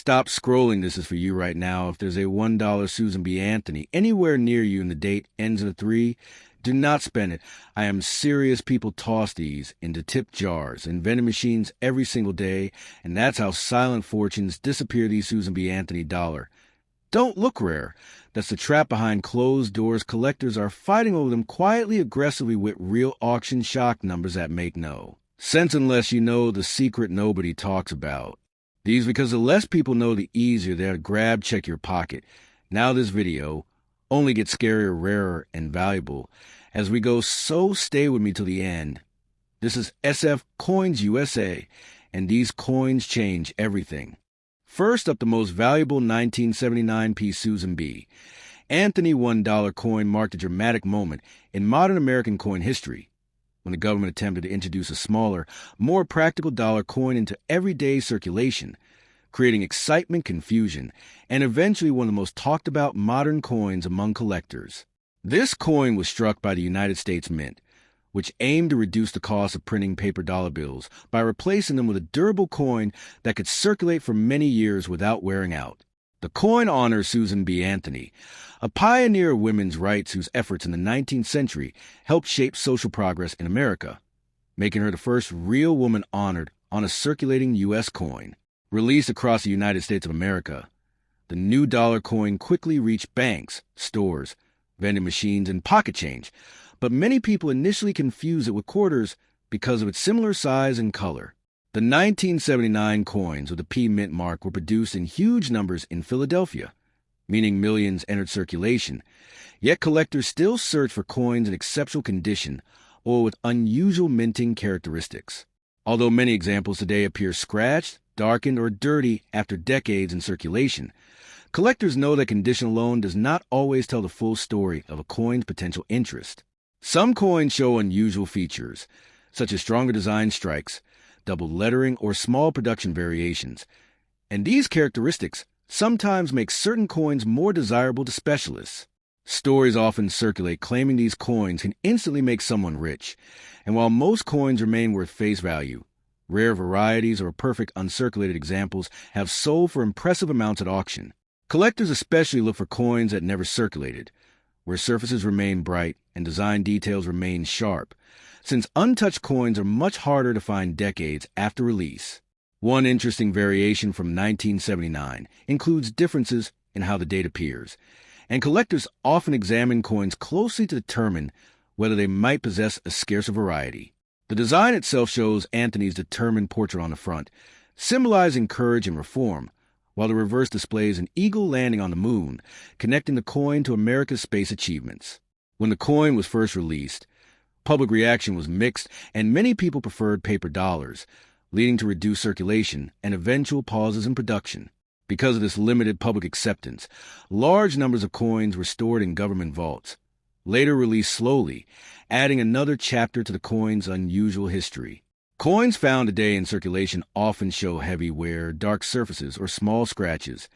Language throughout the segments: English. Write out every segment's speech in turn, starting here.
Stop scrolling. This is for you right now. If there's a $1 Susan B. Anthony anywhere near you and the date ends in a 3, do not spend it. I am serious. People toss these into tip jars and vending machines every single day, and that's how silent fortunes disappear these Susan B. Anthony dollar. Don't look rare. That's the trap behind closed doors. Collectors are fighting over them quietly, aggressively with real auction shock numbers that make no sense unless you know the secret nobody talks about. These because the less people know, the easier they're to grab, check your pocket. Now this video only gets scarier, rarer, and valuable as we go, so stay with me till the end. This is SF Coins USA, and these coins change everything. First up, the most valuable 1979 piece Susan B. Anthony $1 coin marked a dramatic moment in modern American coin history when the government attempted to introduce a smaller, more practical dollar coin into everyday circulation, creating excitement, confusion, and eventually one of the most talked about modern coins among collectors. This coin was struck by the United States Mint, which aimed to reduce the cost of printing paper dollar bills by replacing them with a durable coin that could circulate for many years without wearing out. The coin honors Susan B. Anthony, a pioneer of women's rights whose efforts in the 19th century helped shape social progress in America, making her the first real woman honored on a circulating U.S. coin. Released across the United States of America, the new dollar coin quickly reached banks, stores, vending machines, and pocket change, but many people initially confused it with quarters because of its similar size and color. The 1979 coins with the P Mint mark were produced in huge numbers in Philadelphia, meaning millions entered circulation, yet collectors still search for coins in exceptional condition or with unusual minting characteristics. Although many examples today appear scratched, darkened, or dirty after decades in circulation, collectors know that condition alone does not always tell the full story of a coin's potential interest. Some coins show unusual features, such as stronger design strikes, double lettering, or small production variations, and these characteristics sometimes make certain coins more desirable to specialists. Stories often circulate claiming these coins can instantly make someone rich, and while most coins remain worth face value, rare varieties or perfect uncirculated examples have sold for impressive amounts at auction. Collectors especially look for coins that never circulated, where surfaces remain bright and design details remain sharp, since untouched coins are much harder to find decades after release. One interesting variation from 1979 includes differences in how the date appears, and collectors often examine coins closely to determine whether they might possess a scarcer variety. The design itself shows Anthony's determined portrait on the front, symbolizing courage and reform, while the reverse displays an eagle landing on the moon, connecting the coin to America's space achievements. When the coin was first released, public reaction was mixed, and many people preferred paper dollars, leading to reduced circulation and eventual pauses in production. Because of this limited public acceptance, large numbers of coins were stored in government vaults, later released slowly, adding another chapter to the coin's unusual history. Coins found today in circulation often show heavy wear, dark surfaces, or small scratches.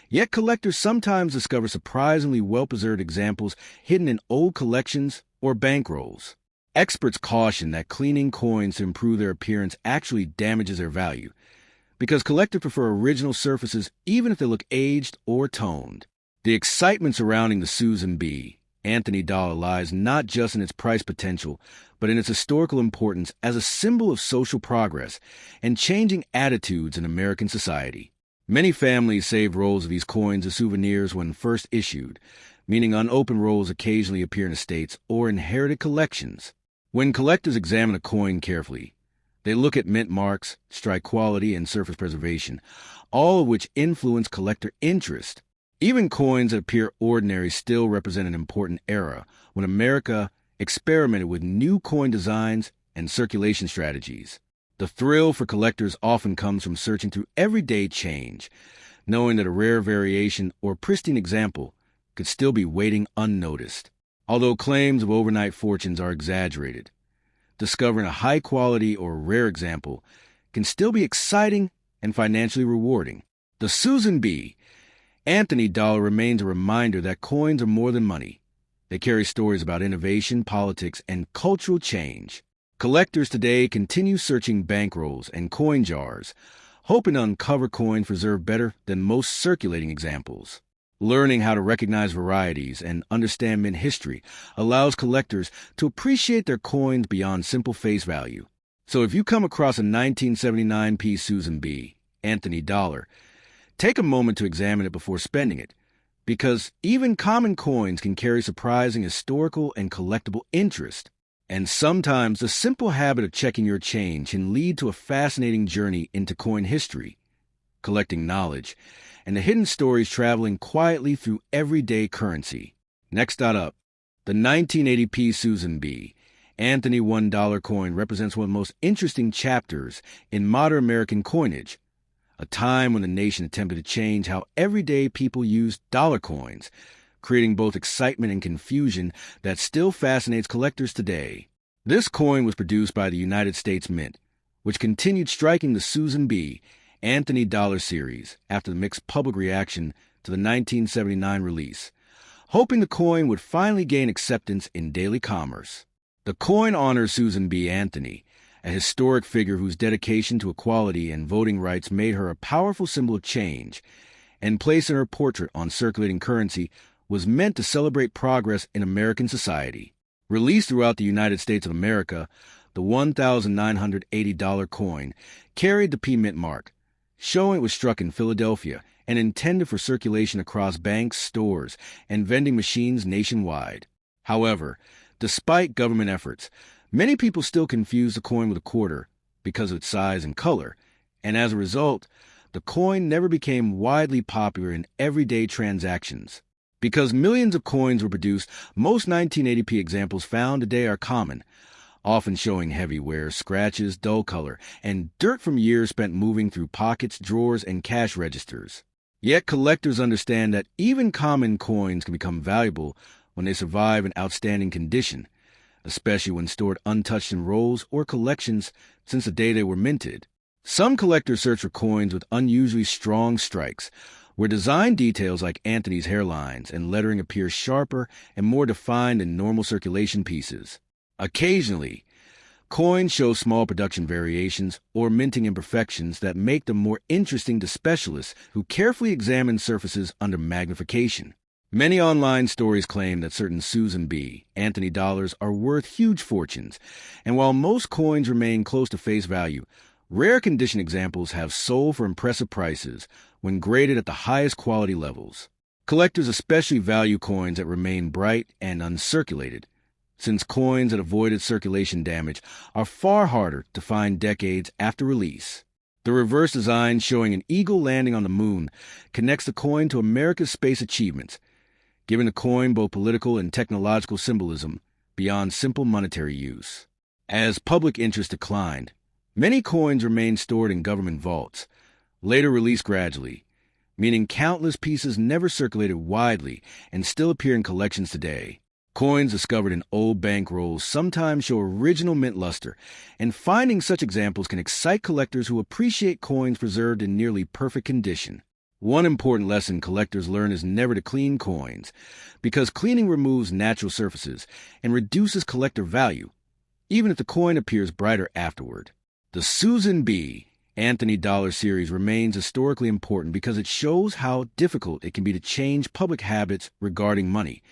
Yet collectors sometimes discover surprisingly well-preserved examples hidden in old collections or bankrolls. Experts caution that cleaning coins to improve their appearance actually damages their value, because collectors prefer original surfaces even if they look aged or toned. The excitement surrounding the Susan B. Anthony dollar lies not just in its price potential, but in its historical importance as a symbol of social progress and changing attitudes in American society. Many families saved rolls of these coins as souvenirs when first issued, meaning unopened rolls occasionally appear in estates or inherited collections. When collectors examine a coin carefully, they look at mint marks, strike quality, and surface preservation, all of which influence collector interest. Even coins that appear ordinary still represent an important era when America experimented with new coin designs and circulation strategies. The thrill for collectors often comes from searching through everyday change, knowing that a rare variation or pristine example could still be waiting unnoticed. Although claims of overnight fortunes are exaggerated, discovering a high-quality or rare example can still be exciting and financially rewarding. The Susan B. Anthony dollar remains a reminder that coins are more than money. They carry stories about innovation, politics, and cultural change. Collectors today continue searching bankrolls and coin jars, hoping to uncover coins preserved better than most circulating examples. Learning how to recognize varieties and understand mint history allows collectors to appreciate their coins beyond simple face value. So if you come across a 1979p Susan B. Anthony dollar, take a moment to examine it before spending it, because even common coins can carry surprising historical and collectible interest. And sometimes the simple habit of checking your change can lead to a fascinating journey into coin history, collecting knowledge, and the hidden stories traveling quietly through everyday currency. Next up, the 1980p Susan B. Anthony $1 coin represents one of the most interesting chapters in modern American coinage, a time when the nation attempted to change how everyday people used dollar coins, creating both excitement and confusion that still fascinates collectors today. This coin was produced by the United States Mint, which continued striking the Susan B. Anthony dollar series after the mixed public reaction to the 1979 release, hoping the coin would finally gain acceptance in daily commerce. The coin honors Susan B. Anthony, a historic figure whose dedication to equality and voting rights made her a powerful symbol of change, and placing her portrait on circulating currency was meant to celebrate progress in American society. Released throughout the United States of America, the $1,980 coin carried the P Mint mark, showing it was struck in Philadelphia and intended for circulation across banks, stores, and vending machines nationwide. However, despite government efforts, many people still confuse the coin with a quarter because of its size and color, and as a result, the coin never became widely popular in everyday transactions. Because millions of coins were produced, most 1980p examples found today are common, often showing heavy wear, scratches, dull color, and dirt from years spent moving through pockets, drawers, and cash registers. Yet collectors understand that even common coins can become valuable when they survive in outstanding condition, especially when stored untouched in rolls or collections since the day they were minted. Some collectors search for coins with unusually strong strikes, where design details like Anthony's hairlines and lettering appear sharper and more defined than normal circulation pieces. Occasionally, coins show small production variations or minting imperfections that make them more interesting to specialists who carefully examine surfaces under magnification. Many online stories claim that certain Susan B. Anthony dollars are worth huge fortunes, and while most coins remain close to face value, rare condition examples have sold for impressive prices when graded at the highest quality levels. Collectors especially value coins that remain bright and uncirculated, since coins that avoided circulation damage are far harder to find decades after release. The reverse design showing an eagle landing on the moon connects the coin to America's space achievements, giving the coin both political and technological symbolism beyond simple monetary use. As public interest declined, many coins remained stored in government vaults, later released gradually, meaning countless pieces never circulated widely and still appear in collections today. Coins discovered in old bank rolls sometimes show original mint luster, and finding such examples can excite collectors who appreciate coins preserved in nearly perfect condition. One important lesson collectors learn is never to clean coins, because cleaning removes natural surfaces and reduces collector value, even if the coin appears brighter afterward. The Susan B. Anthony dollar series remains historically important because it shows how difficult it can be to change public habits regarding money,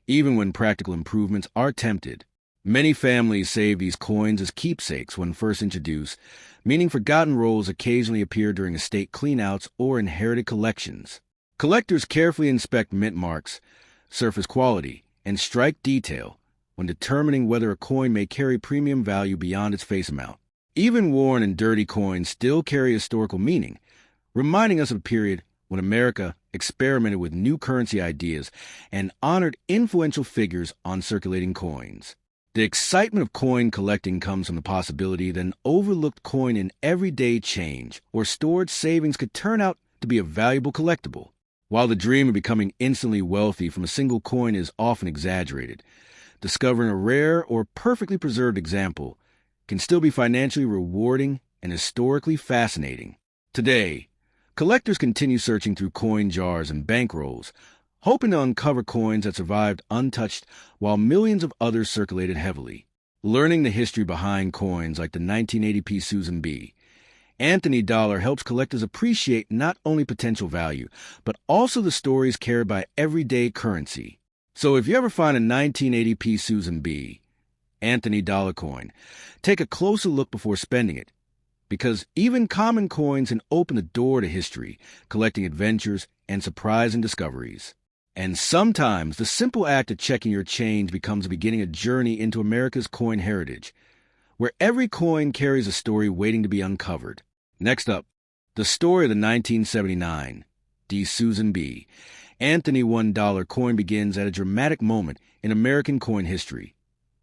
even when practical improvements are attempted. Many families save these coins as keepsakes when first introduced, meaning forgotten rolls occasionally appear during estate cleanouts or inherited collections. Collectors carefully inspect mint marks, surface quality, and strike detail when determining whether a coin may carry premium value beyond its face amount. Even worn and dirty coins still carry historical meaning, reminding us of a period when America experimented with new currency ideas and honored influential figures on circulating coins. The excitement of coin collecting comes from the possibility that an overlooked coin in everyday change or stored savings could turn out to be a valuable collectible. While the dream of becoming instantly wealthy from a single coin is often exaggerated, discovering a rare or perfectly preserved example can still be financially rewarding and historically fascinating. Today, collectors continue searching through coin jars and bankrolls, hoping to uncover coins that survived untouched while millions of others circulated heavily. Learning the history behind coins like the 1980p Susan B. Anthony Dollar helps collectors appreciate not only potential value, but also the stories carried by everyday currency. So if you ever find a 1980p Susan B. Anthony Dollar coin, take a closer look before spending it, because even common coins can open the door to history, collecting adventures, and surprising discoveries. And sometimes the simple act of checking your change becomes the beginning of a journey into America's coin heritage, where every coin carries a story waiting to be uncovered. Next up, the story of the 1979 D. Susan B. Anthony $1 coin begins at a dramatic moment in American coin history,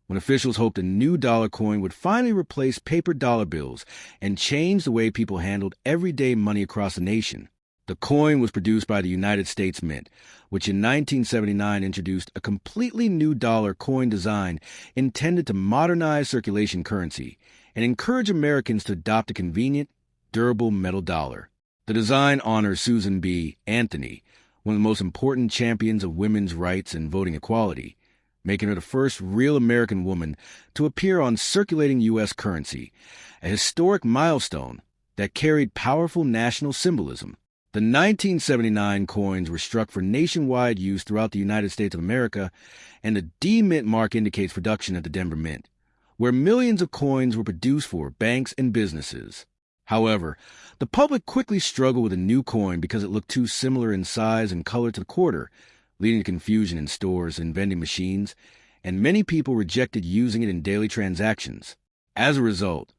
when officials hoped a new dollar coin would finally replace paper dollar bills and change the way people handled everyday money across the nation. The coin was produced by the United States Mint, which in 1979 introduced a completely new dollar coin design intended to modernize circulation currency and encourage Americans to adopt a convenient, durable metal dollar. The design honors Susan B. Anthony, one of the most important champions of women's rights and voting equality, making her the first real American woman to appear on circulating U.S. currency, a historic milestone that carried powerful national symbolism. The 1979 coins were struck for nationwide use throughout the United States of America, and the D Mint mark indicates production at the Denver Mint, where millions of coins were produced for banks and businesses. However, the public quickly struggled with the new coin because it looked too similar in size and color to the quarter, leading to confusion in stores and vending machines, and many people rejected using it in daily transactions. As a result,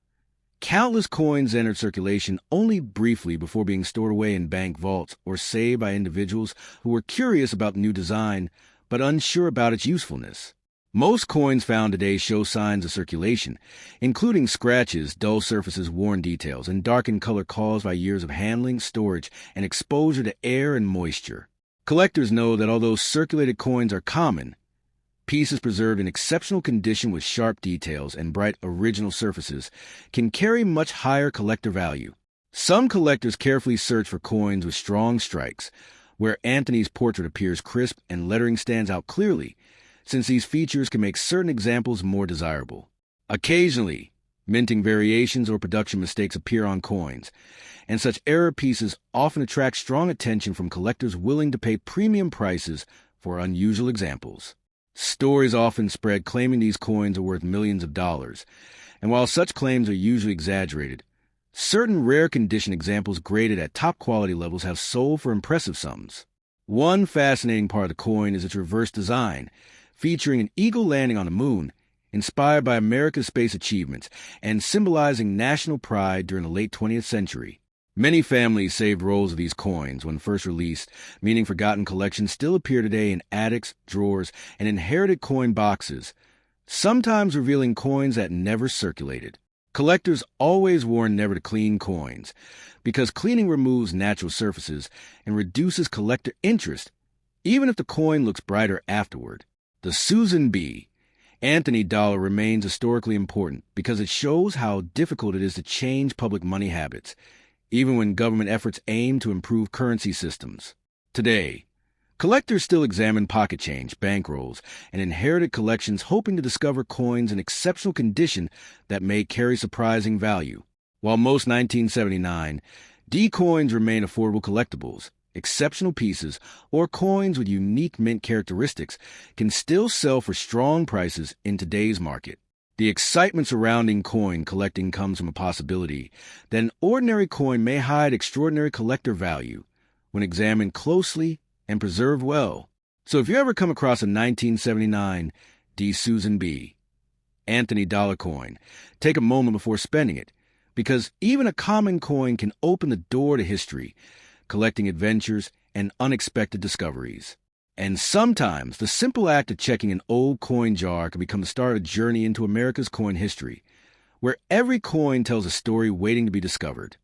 countless coins entered circulation only briefly before being stored away in bank vaults or saved by individuals who were curious about the new design but unsure about its usefulness. Most coins found today show signs of circulation, including scratches, dull surfaces, worn details, and darkened color caused by years of handling, storage, and exposure to air and moisture. Collectors know that although circulated coins are common, pieces preserved in exceptional condition with sharp details and bright original surfaces can carry much higher collector value. Some collectors carefully search for coins with strong strikes, where Anthony's portrait appears crisp and lettering stands out clearly, since these features can make certain examples more desirable. Occasionally, minting variations or production mistakes appear on coins, and such error pieces often attract strong attention from collectors willing to pay premium prices for unusual examples. Stories often spread claiming these coins are worth millions of dollars, and while such claims are usually exaggerated, certain rare condition examples graded at top quality levels have sold for impressive sums. One fascinating part of the coin is its reverse design, featuring an eagle landing on the moon, inspired by America's space achievements and symbolizing national pride during the late 20th century. Many families saved rolls of these coins when first released, meaning forgotten collections still appear today in attics, drawers, and inherited coin boxes, sometimes revealing coins that never circulated. Collectors always warn never to clean coins, because cleaning removes natural surfaces and reduces collector interest, even if the coin looks brighter afterward. The Susan B. Anthony dollar remains historically important because it shows how difficult it is to change public money habits, even when government efforts aim to improve currency systems. Today, collectors still examine pocket change, bankrolls, and inherited collections hoping to discover coins in exceptional condition that may carry surprising value. While most 1979 D coins remain affordable collectibles, exceptional pieces, or coins with unique mint characteristics can still sell for strong prices in today's market. The excitement surrounding coin collecting comes from a possibility that an ordinary coin may hide extraordinary collector value when examined closely and preserved well. So if you ever come across a 1979 D. Susan B. Anthony dollar coin, take a moment before spending it, because even a common coin can open the door to history, collecting adventures, and unexpected discoveries. And sometimes the simple act of checking an old coin jar can become the start of a journey into America's coin history, where every coin tells a story waiting to be discovered.